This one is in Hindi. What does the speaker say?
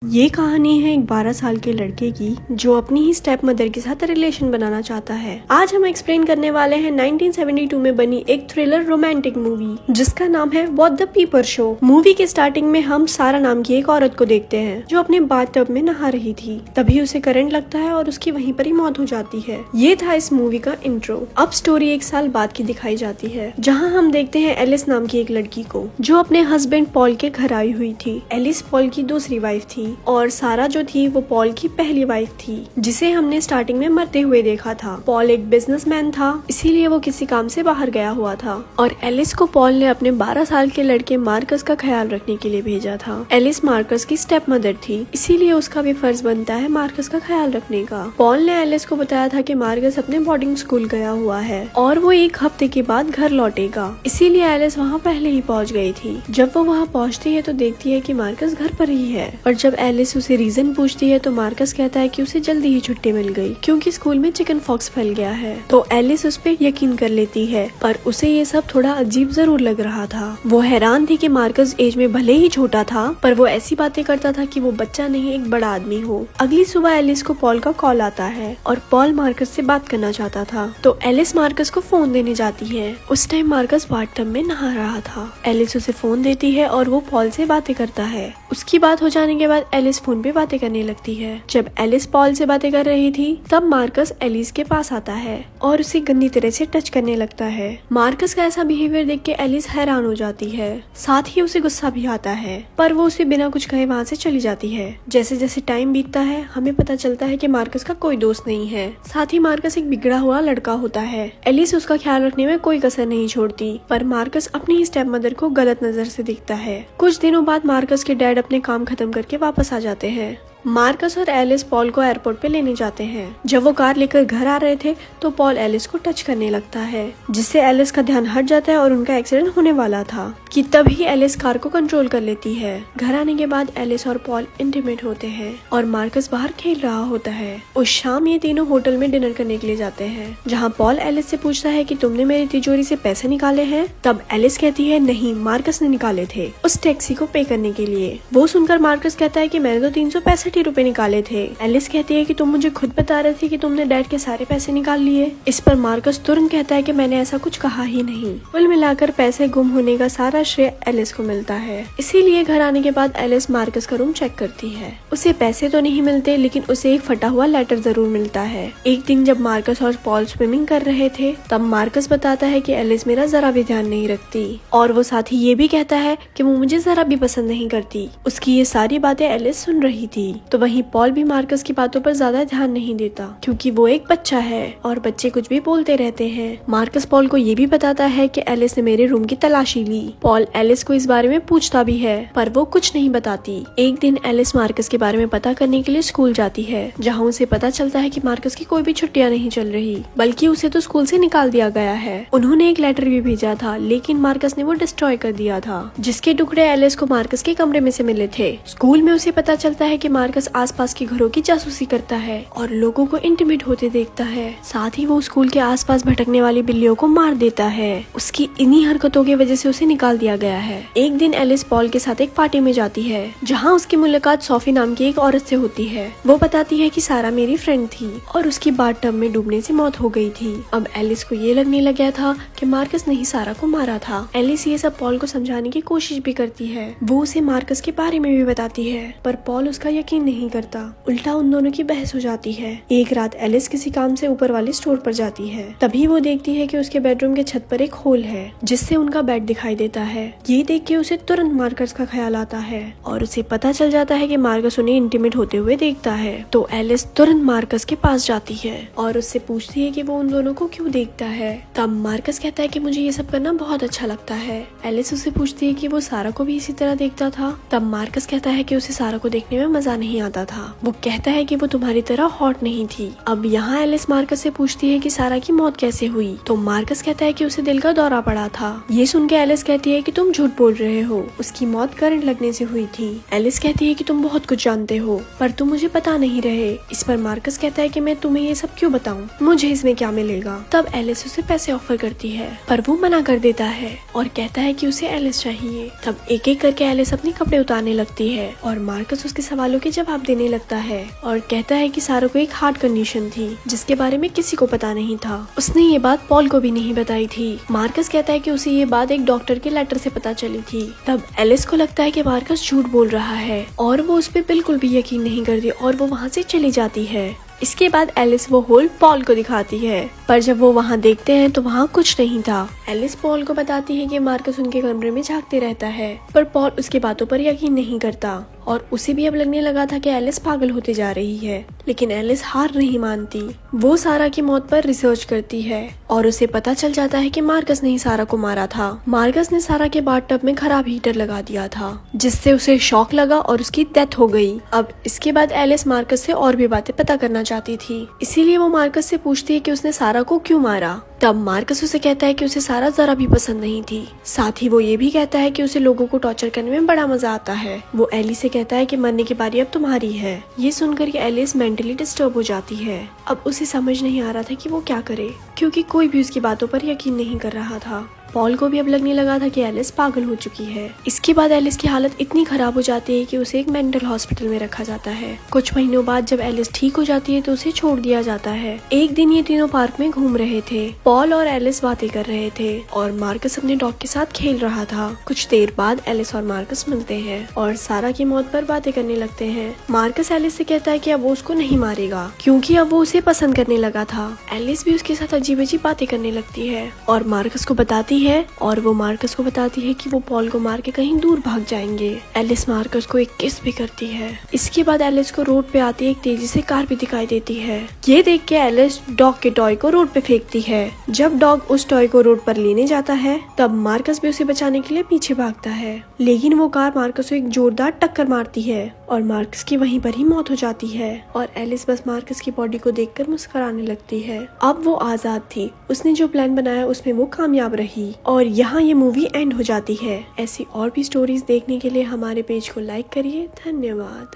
ये कहानी है एक 12 साल के लड़के की जो अपनी ही स्टेप मदर के साथ रिलेशन बनाना चाहता है। आज हम एक्सप्लेन करने वाले हैं 1972 में बनी एक थ्रिलर रोमांटिक मूवी जिसका नाम है व्हाट द पीपर शो। मूवी के स्टार्टिंग में हम सारा नाम की एक औरत को देखते हैं जो अपने बाथटब में नहा रही थी। तभी उसे करंट लगता है और उसकी वहीं पर ही मौत हो जाती है। ये था इस मूवी का इंट्रो। अब स्टोरी एक साल बाद की दिखाई जाती है जहाँ हम देखते हैं एलिस नाम की एक लड़की को जो अपने हस्बैंड पॉल के घर आई हुई थी। एलिस पॉल की दूसरी वाइफ थी और सारा जो थी वो पॉल की पहली वाइफ थी जिसे हमने स्टार्टिंग में मरते हुए देखा था। पॉल एक बिजनेसमैन था, इसीलिए वो किसी काम से बाहर गया हुआ था और एलिस को पॉल ने अपने 12 साल के लड़के मार्कस का ख्याल रखने के लिए भेजा था। एलिस मार्कस की स्टेप मदर थी, इसीलिए उसका भी फर्ज बनता है मार्कस का ख्याल रखने का। पॉल ने एलिस को बताया था कि मार्कस अपने बोर्डिंग स्कूल गया हुआ है और वो एक हफ्ते के बाद घर लौटेगा, इसीलिए एलिस वहाँ पहले ही पहुँच गई थी। जब वो वहाँ पहुँचती है तो देखती है कि मार्कस घर पर ही है और जब एलिस उसे रीजन पूछती है तो मार्कस कहता है कि उसे जल्दी ही छुट्टी मिल गई क्योंकि स्कूल में चिकन फॉक्स फैल गया है। तो एलिस उस पे यकीन कर लेती है, पर उसे ये सब थोड़ा अजीब जरूर लग रहा था। वो हैरान थी कि मार्कस एज में भले ही छोटा था पर वो ऐसी बातें करता था कि वो बच्चा नहीं एक बड़ा आदमी हो। अगली सुबह एलिस को पॉल का कॉल आता है और पॉल मार्कस से बात करना चाहता था तो एलिस मार्कस को फोन देने जाती है। उस टाइम मार्कस बाथटब में नहा रहा था। एलिस उसे फोन देती है और वो पॉल से बातें करता है। उसकी बात हो जाने के बाद एलिस फोन पे बातें करने लगती है। जब एलिस पॉल से बातें कर रही थी तब मार्कस एलिस के पास आता है और उसे गंदी तरह से टच करने लगता है। मार्कस का ऐसा बिहेवियर देख के एलिस हैरान हो जाती है, साथ ही उसे गुस्सा भी आता है, पर वो उसे बिना कुछ कहे वहाँ से चली जाती है। जैसे जैसे टाइम बीतता है हमें पता चलता है कि मार्कस का कोई दोस्त नहीं है, साथ ही मार्कस एक बिगड़ा हुआ लड़का होता है। एलिस उसका ख्याल रखने में कोई कसर नहीं छोड़ती, पर मार्कस अपनी ही स्टेप मदर को गलत नजर से देखता है। कुछ दिनों बाद मार्कस के डैड अपने काम खत्म करके वापस आ जाते हैं। मार्कस और एलिस पॉल को एयरपोर्ट पे लेने जाते हैं। जब वो कार लेकर घर आ रहे थे तो पॉल एलिस को टच करने लगता है जिससे एलिस का ध्यान हट जाता है और उनका एक्सीडेंट होने वाला था कि तभी एलिस कार को कंट्रोल कर लेती है। घर आने के बाद एलिस और पॉल इंटीमेट होते हैं और मार्कस बाहर खेल रहा होता है। उस शाम ये तीनों होटल में डिनर करने के लिए जाते हैं जहाँ पॉल एलिस से पूछता है कि तुमने मेरी तिजोरी से पैसे निकाले हैं। तब एलिस कहती है नहीं, मार्कस ने निकाले थे उस टैक्सी को पे करने के लिए। वो सुनकर मार्कस कहता है कि मैंने तो 365 रुपए निकाले थे। एलिस कहती है कि तुम मुझे खुद बता रहे थे कि तुमने डैड के सारे पैसे निकाल लिए। इस पर मार्कस तुरंत कहता है कि मैंने ऐसा कुछ कहा ही नहीं। कुल मिलाकर पैसे गुम होने का सारा श्रेय एलिस को मिलता है। इसीलिए घर आने के बाद एलिस मार्कस का रूम चेक करती है। उसे पैसे तो नहीं मिलते लेकिन उसे एक फटा हुआ लेटर जरूर मिलता है। एक दिन जब मार्कस और पॉल स्विमिंग कर रहे थे तब मार्कस बताता है कि एलिस मेरा जरा भी ध्यान नहीं रखती और वो साथ ही ये भी कहता है कि वो मुझे जरा भी पसंद नहीं करती। उसकी ये सारी बातें एलिस सुन रही थी। तो वहीं पॉल भी मार्कस की बातों पर ज्यादा ध्यान नहीं देता क्योंकि वो एक बच्चा है और बच्चे कुछ भी बोलते रहते हैं। मार्कस पॉल को ये भी बताता है कि एलिस ने मेरे रूम की तलाशी ली। पॉल एलिस को इस बारे में पूछता भी है पर वो कुछ नहीं बताती। एक दिन एलिस मार्कस के बारे में पता करने के लिए स्कूल जाती है जहाँ उसे पता चलता है कि मार्कस की कोई भी छुट्टियां नहीं चल रही बल्कि उसे तो स्कूल से निकाल दिया गया है। उन्होंने एक लेटर भी भेजा था लेकिन मार्कस ने वो डिस्ट्रॉय कर दिया था जिसके टुकड़े एलिस को मार्कस के कमरे में से मिले थे। स्कूल में उसे पता चलता है कि मार्कस आसपास के घरों की जासूसी करता है और लोगों को इंटिमेट होते देखता है। साथ ही वो स्कूल के आसपास भटकने वाली बिल्लियों को मार देता है। उसकी इन्हीं हरकतों की वजह से उसे निकाल दिया गया है। एक दिन एलिस पॉल के साथ एक पार्टी में जाती है जहाँ उसकी मुलाकात सोफी नाम की एक औरत से होती है। वो बताती है कि सारा मेरी फ्रेंड थी और उसकी बाथटब में डूबने से मौत हो गई थी। अब एलिस को ये लगने लग गया था कि मार्कस ने ही सारा को मारा था। एलिस ये सब पॉल को समझाने की कोशिश भी करती है। वो उसे मार्कस के बारे में भी बताती है पर पॉल उसका यकीन नहीं करता। उल्टा उन दोनों की बहस हो जाती है। एक रात एलिस किसी काम से ऊपर वाले स्टोर पर जाती है। तभी वो देखती है कि उसके बेडरूम के छत पर एक होल है जिससे उनका बेड दिखाई देता है। ये देख के उसे तुरंत मार्कस का ख्याल आता है और उसे पता चल जाता है कि मार्कस उन्हें इंटीमेट होते हुए देखता है। तो एलिस तुरंत मार्कस के पास जाती है और उससे पूछती है कि वो उन दोनों को क्यों देखता है। तब मार्कस कहता है कि मुझे ये सब करना बहुत अच्छा लगता है। एलिस उससे पूछती है कि वो सारा को भी इसी तरह देखता था। तब मार्कस कहता है कि उसे सारा को देखने में मजा नहीं आता था। वो कहता है कि वो तुम्हारी तरह हॉट नहीं थी। अब यहाँ एलिस मार्कस से पूछती है कि सारा की मौत कैसे हुई। तो मार्कस कहता है कि उसे दिल का दौरा पड़ा था। ये सुन के एलिस कहती है है कि तुम झूठ बोल रहे हो, उसकी मौत करंट लगने से हुई थी। एलिस कहती है कि तुम बहुत कुछ जानते हो पर तुम मुझे बता नहीं रहे। इस पर मार्कस कहता है कि मैं तुम्हें ये सब क्यों बताऊं, मुझे इसमें क्या मिलेगा। तब एलिस उसे पैसे ऑफर करती है पर वो मना कर देता है और कहता है कि उसे एलिस चाहिए। तब एक एक करके एलिस अपने कपड़े उतारने लगती है और मार्कस उसके सवालों के जवाब देने लगता है और कहता है कि सारा को एक हार्ट कंडीशन थी जिसके बारे में किसी को पता नहीं था। उसने ये बात पॉल को भी नहीं बताई थी। मार्कस कहता है कि उसे ये बात एक डॉक्टर के लेटर से पता चली थी। तब एलिस को लगता है कि मार्कस झूठ बोल रहा है और वो उस पर बिल्कुल भी यकीन नहीं करती और वो वहाँ से चली जाती है। इसके बाद एलिस वो होल पॉल को दिखाती है पर जब वो वहाँ देखते हैं तो वहाँ कुछ नहीं था। एलिस पॉल को बताती है कि मार्कस उनके कमरे में झांकते रहता है पर पॉल उसकी बातों पर यकीन नहीं करता और उसे भी अब लगने लगा था कि एलिस पागल होती जा रही है। लेकिन एलिस हार नहीं मानती। वो सारा की मौत पर रिसर्च करती है और उसे पता चल जाता है कि मार्कस ने ही सारा को मारा था। मार्कस ने सारा के बाथटब में खराब हीटर लगा दिया था जिससे उसे शॉक लगा और उसकी डेथ हो गई। अब इसके बाद एलिस मार्कस से और भी बातें पता करना चाहती थी, इसीलिए वो मार्कस से पूछती है कि उसने सारा को क्यों मारा। तब मार्कस उसे कहता है कि उसे सारा जरा भी पसंद नहीं थी। साथ ही वो ये भी कहता है कि उसे लोगों को टॉर्चर करने में बड़ा मजा आता है। वो एली से कहता है कि मरने की बारी अब तुम्हारी है। ये सुनकर एलिस मेंटली डिस्टर्ब हो जाती है। अब उसे समझ नहीं आ रहा था कि वो क्या करे क्योंकि कोई भी उसकी बातों पर यकीन नहीं कर रहा था। पॉल को भी अब लगने लगा था कि एलिस पागल हो चुकी है। इसके बाद एलिस की हालत इतनी खराब हो जाती है कि उसे एक मेंटल हॉस्पिटल में रखा जाता है। कुछ महीनों बाद जब एलिस ठीक हो जाती है तो उसे छोड़ दिया जाता है। एक दिन ये तीनों पार्क में घूम रहे थे। पॉल और एलिस बातें कर रहे थे और मार्कस अपने डॉग के साथ खेल रहा था। कुछ देर बाद एलिस और मार्कस मिलते हैं और सारा की मौत पर बातें करने लगते हैं। मार्कस एलिस से कहता है कि अब वो उसको नहीं मारेगा क्योंकि अब वो उसे पसंद करने लगा था। एलिस भी उसके साथ अजीब अजीब बातें करने लगती है और मार्कस को बताती है और वो मार्कस को बताती है कि वो पॉल को मार के कहीं दूर भाग जाएंगे। एलिस मार्कस को एक किस भी करती है। इसके बाद एलिस को रोड पे आती एक तेजी से कार भी दिखाई देती है। ये देख के एलिस डॉग के टॉय को रोड पे फेंकती है। जब डॉग उस टॉय को रोड पर लेने जाता है तब मार्कस भी उसे बचाने के लिए पीछे भागता है लेकिन वो कार मार्कस को एक जोरदार टक्कर मारती है और मार्कस की वहीं पर ही मौत हो जाती है और एलिस बस मार्कस की बॉडी को देखकर मुस्कुराने लगती है। अब वो आजाद थी। उसने जो प्लान बनाया उसमें वो कामयाब रही और यहाँ ये मूवी एंड हो जाती है। ऐसी और भी स्टोरीज देखने के लिए हमारे पेज को लाइक करिए। धन्यवाद।